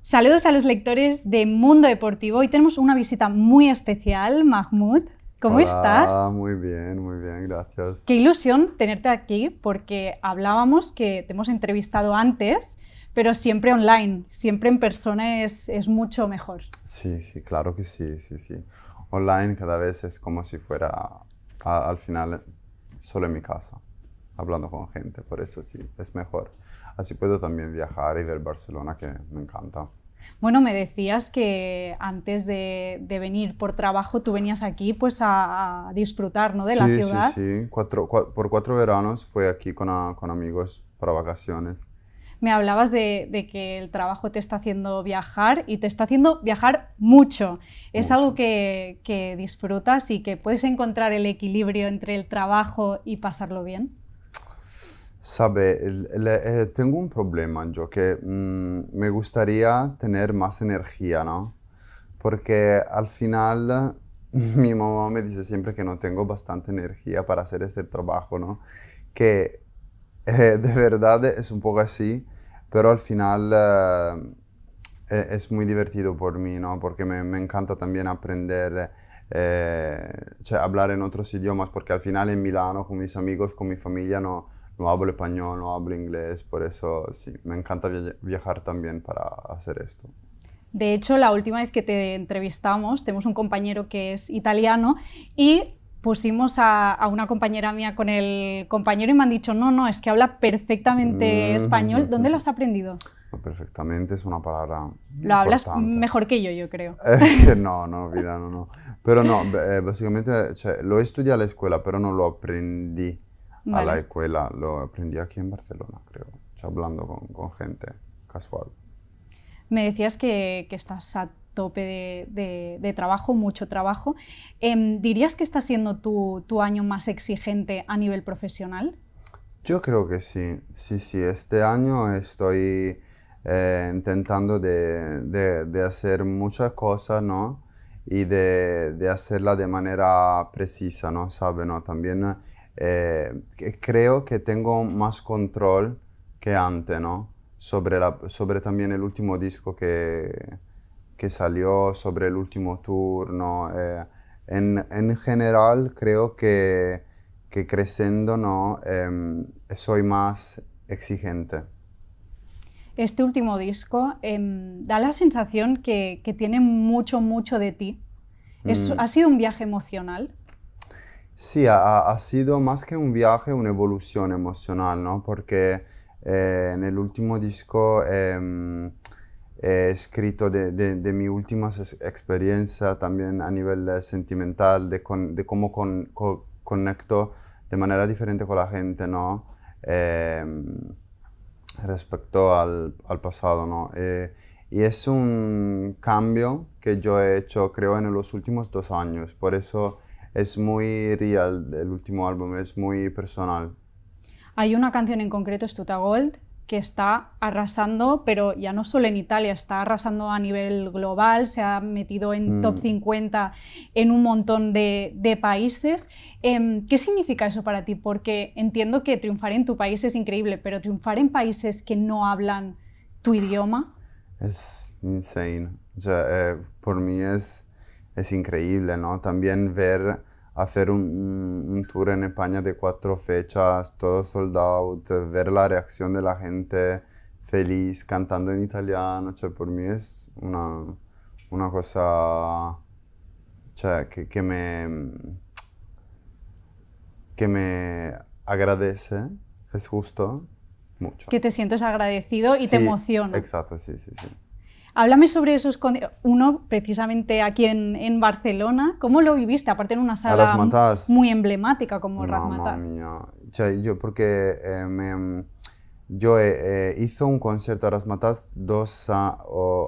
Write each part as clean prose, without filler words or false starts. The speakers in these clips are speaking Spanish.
Saludos a los lectores de Mundo Deportivo. Hoy tenemos una visita muy especial, Mahmoud. ¿Cómo Hola, estás? muy bien, gracias. Qué ilusión tenerte aquí porque hablábamos que te hemos entrevistado antes, pero siempre online, siempre en persona es mucho mejor. Sí, claro que sí. Online cada vez es como si fuera al final solo en mi casa, hablando con gente, por eso sí, es mejor. Así puedo también viajar y ver Barcelona, que me encanta. Bueno, me decías que antes de venir por trabajo tú venías aquí pues a disfrutar, ¿no?, de la ciudad. Sí. Por 4 veranos fui aquí con amigos para vacaciones. Me hablabas de que el trabajo te está haciendo viajar y te está haciendo viajar mucho. ¿Es algo Mucho. que disfrutas y que puedes encontrar el equilibrio entre el trabajo y pasarlo bien? Sabe, tengo un problema yo que me gustaría tener más energía, ¿no? Porque al final mi mamá me dice siempre que no tengo bastante energía para hacer este trabajo, ¿no? Que de verdad es un poco así, pero al final es muy divertido por mí, ¿no? Porque me encanta también aprender, cioè hablar en otros idiomas, porque al final en Milano con mis amigos, con mi familia no hablo español, no hablo inglés, por eso sí, me encanta viajar también para hacer esto. De hecho, la última vez que te entrevistamos, tenemos un compañero que es italiano y pusimos a una compañera mía con el compañero y me han dicho, no, es que habla perfectamente español. ¿Dónde lo has aprendido? No, perfectamente es una palabra muy Lo hablas importante. mejor que yo creo. No, vida, no. Pero no, básicamente cioè, lo estudié a la escuela, pero no lo aprendí a la Vale. escuela, lo aprendí aquí en Barcelona, creo, cioè, hablando con gente casual. Me decías que estás a tope de trabajo, mucho trabajo. ¿Dirías que está siendo tu año más exigente a nivel profesional? Yo creo que sí, este año estoy intentando de hacer muchas cosas, ¿no? Y de hacerla de manera precisa, ¿no? ¿Sabe? ¿No? También creo que tengo más control que antes, ¿no? Sobre también el último disco que salió, sobre el último tour, ¿no? En general creo que creciendo, ¿no? Soy más exigente. Este último disco da la sensación que tiene mucho de ti. Mm, ¿Ha sido un viaje emocional? Sí, ha sido más que un viaje, una evolución emocional, ¿no? Porque en el último disco he escrito de mi última experiencia también a nivel sentimental, de cómo conecto de manera diferente con la gente, ¿no? Respecto al pasado, ¿no? Y es un cambio que yo he hecho, creo, en los últimos 2 años. Por eso es muy real el último álbum, es muy personal. Hay una canción en concreto, Stuta Gold, que está arrasando, pero ya no solo en Italia, está arrasando a nivel global, se ha metido en top Mm, 50 en un montón de países. ¿Qué significa eso para ti? Porque entiendo que triunfar en tu país es increíble, pero triunfar en países que no hablan tu idioma. es insane. O sea, por mí es increíble, ¿no? También hacer un tour en España de 4 fechas, todo sold out, ver la reacción de la gente feliz cantando en italiano, cioè, por mí es una cosa, cioè, que me agradece, es justo, mucho. Que te sientes agradecido y te Sí, emociona. exacto, sí. Háblame sobre esos, uno precisamente aquí en Barcelona, ¿cómo lo viviste? Aparte en una A las sala matas, muy emblemática como mamma Razmataz. mia. Cioè, yo porque yo hizo un concierto a las matas 2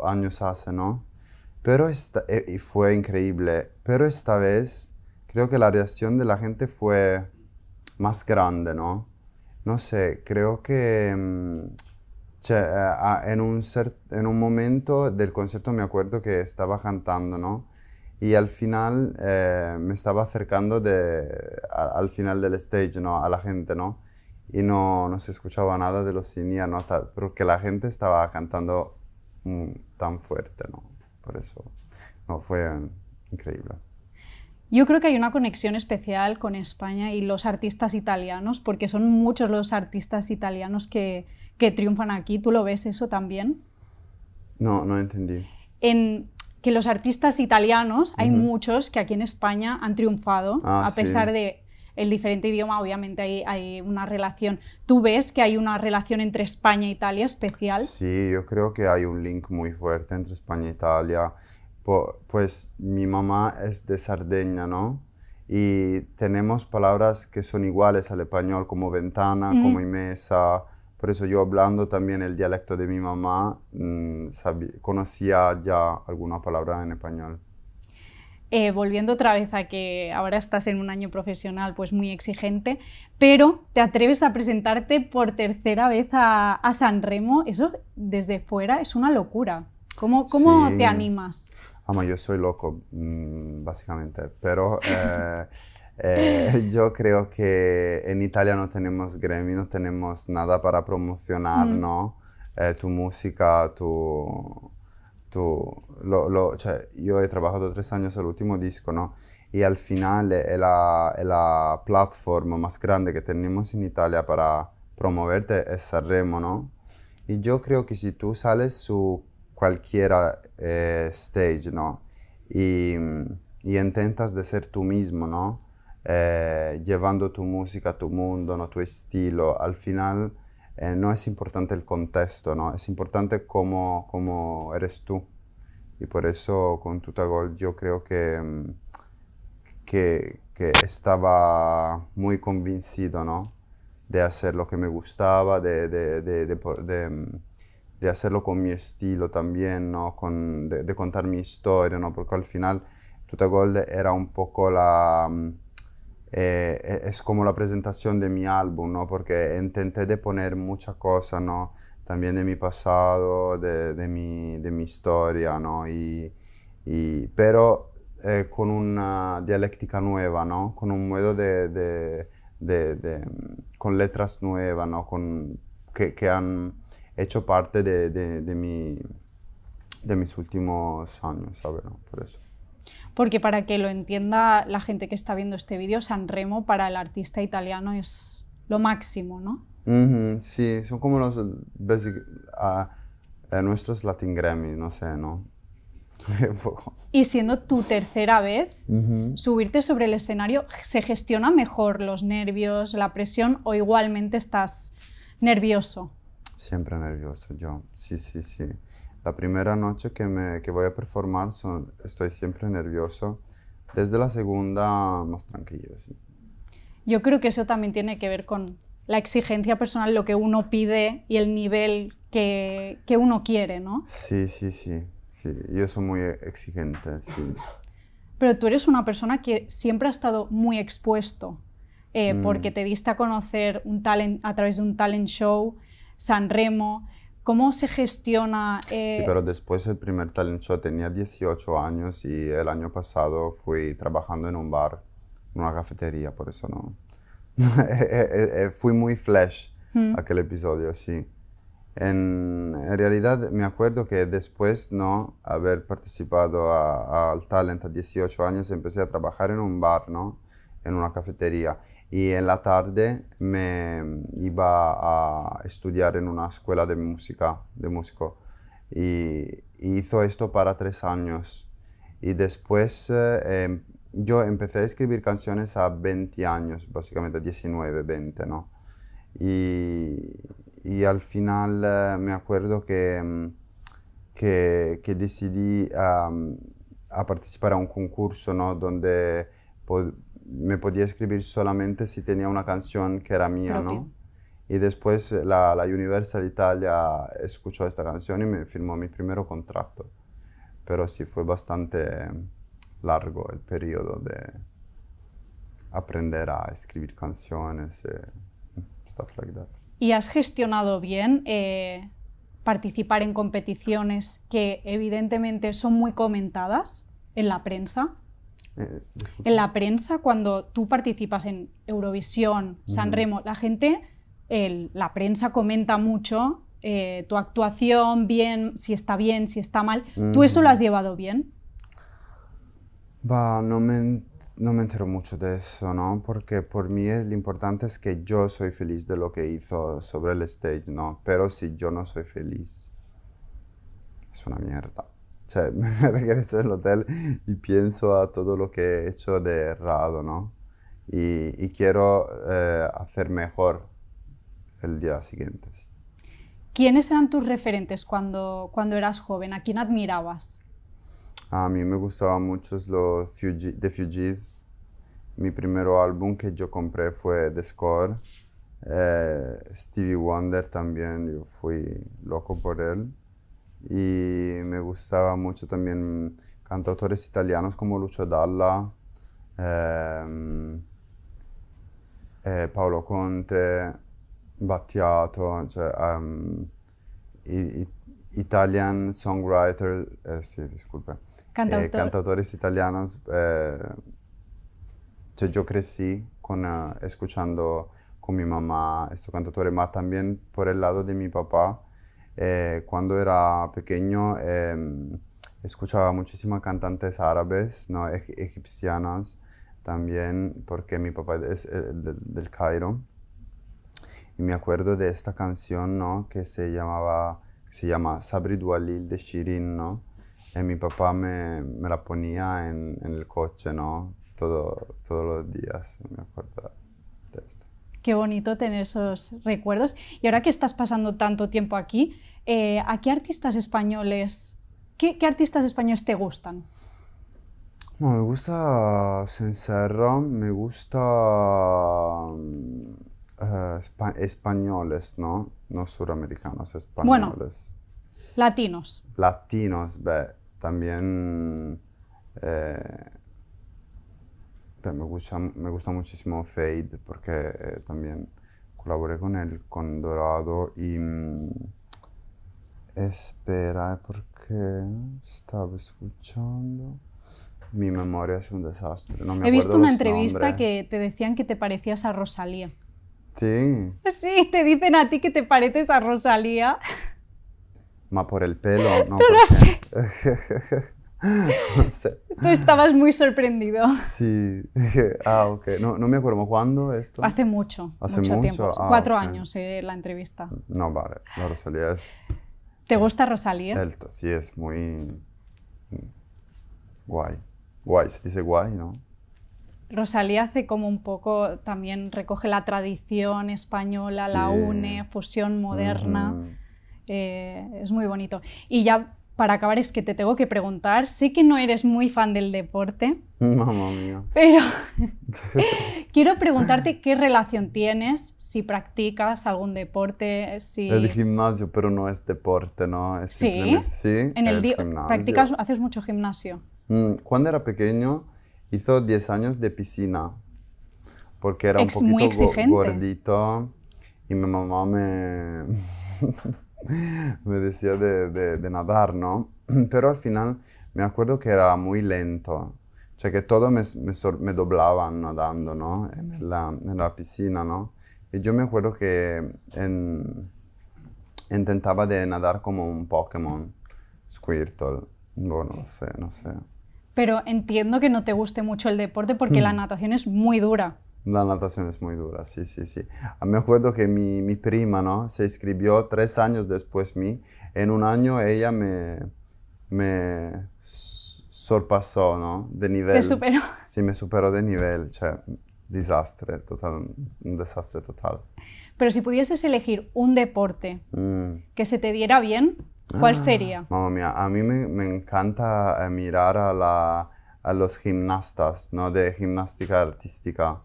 años hace, ¿no? Pero y fue increíble. Pero esta vez creo que la reacción de la gente fue más grande, ¿no? No sé, creo que cioè, en un momento del concierto me acuerdo que estaba cantando, ¿no? Y al final me estaba acercando al final del stage, ¿no? A la gente, ¿no? Y no se escuchaba nada de los sin notas, porque la gente estaba cantando tan fuerte, ¿no? Por eso, no, fue increíble. Yo creo que hay una conexión especial con España y los artistas italianos, porque son muchos los artistas italianos que triunfan aquí. ¿Tú lo ves eso también? No, no entendí. En que los artistas italianos, hay muchos que aquí en España han triunfado, a pesar de el diferente idioma, obviamente hay una relación. ¿Tú ves que hay una relación entre España e Italia especial? Sí, yo creo que hay un link muy fuerte entre España e Italia. Pues mi mamá es de Sardeña, ¿no? Y tenemos palabras que son iguales al español, como ventana, como mesa. Por eso yo hablando también el dialecto de mi mamá, conocía ya alguna palabra en español. Volviendo otra vez a que ahora estás en un año profesional pues muy exigente, pero te atreves a presentarte por tercera vez a Sanremo, eso desde fuera es una locura. ¿Cómo Sí. te animas? Yo soy loco, básicamente, pero yo creo que en Italia no tenemos gremio, no tenemos nada para promocionar, ¿no? Tu música, cioè, yo he trabajado 3 años el último disco, ¿no? Y al final es la plataforma más grande que tenemos en Italia para promoverte es Sanremo, ¿no? Y yo creo que si tú sales su cualquiera stage, ¿no? Y intentas de ser tú mismo, ¿no? Llevando tu música, tu mundo, ¿no? Tu estilo, al final no es importante el contexto, ¿no? Es importante cómo eres tú. Y por eso con Tutagol yo creo que estaba muy convencido, ¿no? De hacer lo que me gustaba, de hacerlo con mi estilo también, ¿no? De contar mi historia, ¿no? Porque al final Tutagol era un poco es como la presentación de mi álbum, ¿no? Porque intenté de poner muchas cosas, ¿no? También de mi pasado, de mi historia, ¿no? Pero con una dialéctica nueva, ¿no? Con un modo con letras nuevas, ¿no? Que han hecho parte de mis últimos años, ¿sabes? ¿No? Por eso. Porque para que lo entienda la gente que está viendo este vídeo, Sanremo para el artista italiano es lo máximo, ¿no? Sí, son como nuestros Latin Grammy, no sé, ¿no? Un poco. Y siendo tu tercera vez, subirte sobre el escenario, ¿se gestiona mejor los nervios, la presión o igualmente estás nervioso? Siempre nervioso yo, sí, sí, sí. La primera noche que voy a performar estoy siempre nervioso. Desde la segunda, más tranquilo, sí. Yo creo que eso también tiene que ver con la exigencia personal, lo que uno pide y el nivel que uno quiere, ¿no? Sí, sí, sí, sí. Yo soy muy exigente, sí. Pero tú eres una persona que siempre ha estado muy expuesto, porque te diste a conocer a través de un talent show, Sanremo. ¿Cómo se gestiona? Sí, pero después el primer talent show tenía 18 años y el año pasado fui trabajando en un bar, en una cafetería, por eso no. Fui muy flash aquel episodio, sí. En realidad me acuerdo que después, ¿no? Haber participado al talent a 18 años, empecé a trabajar en un bar, ¿no? En una cafetería. Y en la tarde me iba a estudiar en una escuela de música, de músico. Y hizo esto para 3 años. Y después yo empecé a escribir canciones a 20 años, básicamente 19, 20, ¿no? Y al final me acuerdo que decidí a participar a un concurso, ¿no? Donde me podía escribir solamente si tenía una canción que era mía, Propio. ¿no? Y después la Universal Italia escuchó esta canción y me firmó mi primer contrato. Pero sí, fue bastante largo el periodo de aprender a escribir canciones, stuff like that. ¿Y has gestionado bien participar en competiciones que evidentemente son muy comentadas en la prensa? En la prensa, cuando tú participas en Eurovisión, Sanremo, la gente, la prensa comenta mucho tu actuación, bien, si está mal. ¿Tú eso lo has llevado bien? Va, no me entero mucho de eso, ¿no? Porque por mí lo importante es que yo soy feliz de lo que hizo sobre el stage, ¿no? Pero si yo no soy feliz, es una mierda. O sea, me regreso al hotel y pienso a todo lo que he hecho de errado, ¿no? Y quiero hacer mejor el día siguiente. Sí. ¿Quiénes eran tus referentes cuando eras joven? ¿A quién admirabas? A mí me gustaban mucho los The Fugees. Mi primer álbum que yo compré fue The Score. Stevie Wonder también, yo fui loco por él. Y me gustaba mucho también cantautores italianos como Lucio Dalla, Paolo Conte, Battiato, cioè, Italian songwriters, sì, disculpe, cantautores italianos. Cioè, yo crecí escuchando con mi mamá estos cantadores, más también por el lado de mi papá. Cuando era pequeño escuchaba muchísimas cantantes árabes, ¿no? Egipcianas también, porque mi papá es del Cairo. Y me acuerdo de esta canción, ¿no? Que se llama Sabri Dualil de Shirin, ¿no? Y mi papá me la ponía en el coche, ¿no? Todos los días, me acuerdo de esto. Qué bonito tener esos recuerdos. Y ahora que estás pasando tanto tiempo aquí, ¿a qué artistas españoles, qué artistas españoles te gustan? No, me gusta Cencerro, me gusta españoles, ¿no? No suramericanos, españoles. Bueno, latinos. Latinos, también me gusta muchísimo Fade porque también colaboré con él, con Dorado y espera, porque estaba escuchando. Mi memoria es un desastre. No me He visto acuerdo una los entrevista nombres. que te decían que te parecías a Rosalía. Sí, Sí, te dicen a ti que te pareces a Rosalía. ma por el pelo, no No lo sé. No sé. Tú estabas muy sorprendido. Sí, ok. No me acuerdo cuándo esto. Hace mucho, Hace mucho mucho. tiempo. Ah, 4 ok. años la entrevista. No, vale. La Rosalía es ¿Te gusta Rosalía? alto, sí, es muy guay. Guay, se dice guay, ¿no? Rosalía hace como un poco, también recoge la tradición española, la Sí. une, fusión moderna. Ujú. Es muy bonito. Y ya para acabar es que te tengo que preguntar, sé que no eres muy fan del deporte, Mamma mía. pero quiero preguntarte qué relación tienes, si practicas algún deporte, si... El gimnasio, pero no es deporte, ¿no? Es Sí, simplemente- sí, en el día gimnasio. haces mucho gimnasio. Cuando era pequeño, hizo 10 años de piscina, porque era un Muy poquito exigente. gordito y mi mamá me decía de nadar, ¿no? Pero al final me acuerdo que era muy lento, cioè que todo me doblaban nadando, ¿no? En la piscina, ¿no? Y yo me acuerdo que intentaba de nadar como un Pokémon, Squirtle, bueno, no sé. Pero entiendo que no te guste mucho el deporte porque la natación es muy dura. La natación es muy dura, sí, sí, sí. Me acuerdo que mi prima, ¿no? Se inscribió 3 años después mí. En un año ella me sorpasó, ¿no? De nivel. Te superó. Sí, me superó de nivel, cioè, desastre total, un desastre total. Pero si pudieses elegir un deporte Mm. que se te diera bien, ¿cuál sería? Mamma mía, a mí me encanta mirar a los gimnastas, ¿no? De gimnástica artística.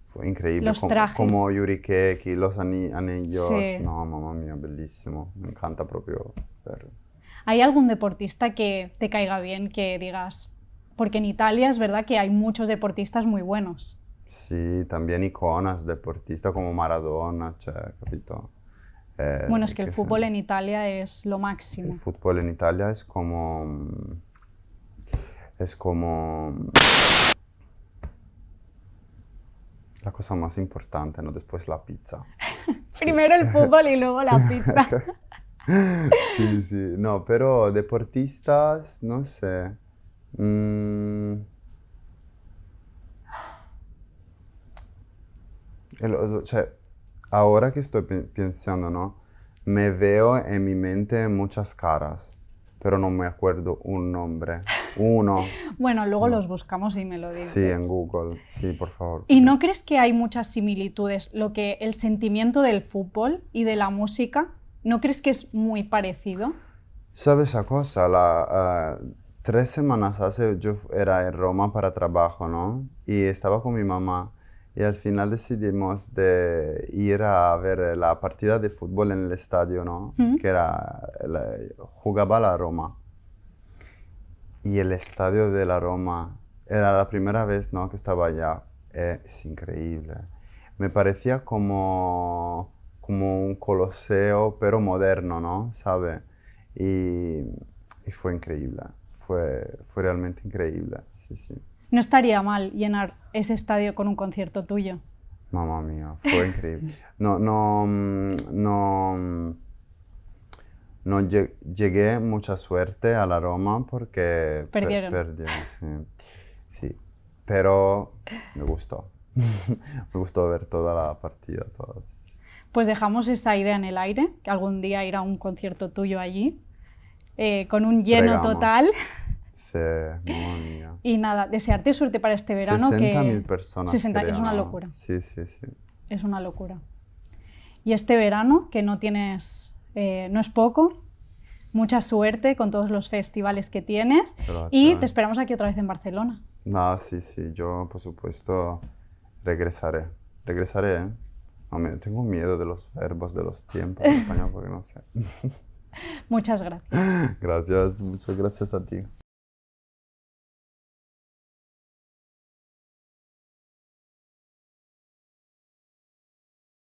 Fue increíble. Los trajes. Como Yuri Keki, los anillos. Sí. No, mamma mía, bellísimo. Me encanta proprio verlo. ¿Hay algún deportista que te caiga bien, que digas? Porque en Italia es verdad que hay muchos deportistas muy buenos. Sí, también iconas deportistas como Maradona, cioè, capito? Bueno, es que el che fútbol se- en Italia es lo máximo. El fútbol en Italia es como... Es como... La cosa más importante, ¿no? Después la pizza. Primero el fútbol y luego la pizza. Sí, sí. No, pero deportistas, no sé. Mm, cioè, ahora que estoy pensando, ¿no? Me veo en mi mente muchas caras, pero no me acuerdo un nombre. Uno. Bueno, luego No. los buscamos y me lo Sí, en dices. Google. Sí, por favor. ¿Y no crees que hay muchas similitudes? Lo que el sentimiento del fútbol y de la música, ¿no crees que es muy parecido? ¿Sabes esa cosa? 3 semanas hace yo era en Roma para trabajo, ¿no? Y estaba con mi mamá y al final decidimos de ir a ver la partida de fútbol en el estadio, ¿no? ¿Mm? Que jugaba la Roma. Y el estadio de la Roma era la primera vez, ¿no? Que estaba allá. Es increíble. Me parecía como un coliseo, pero moderno, ¿no? ¿Sabe? Y, y fue increíble. Fue realmente increíble. Sí, sí. No estaría mal llenar ese estadio con un concierto tuyo. Mamma mía, fue increíble. No, no, no llegué mucha suerte a la Roma porque Perdieron. perdí, sí. Sí, pero me gustó. Me gustó ver toda la partida, todas. Pues dejamos esa idea en el aire, que algún día ir a un concierto tuyo allí, con un lleno total. Bregamos. Sí, mamma mía. Y nada, desearte suerte para este verano 60.000 que... personas 60, es creo, una ¿no? locura, Sí, sí, sí. es una locura. Y este verano, que no tienes, no es poco, mucha suerte con todos los festivales que tienes y te Gracias. esperamos aquí otra vez en Barcelona. No, sí, sí, yo por supuesto regresaré. Regresaré, ¿eh? No, tengo miedo de los verbos, de los tiempos en español, porque no sé. Muchas gracias. Gracias, muchas gracias a ti.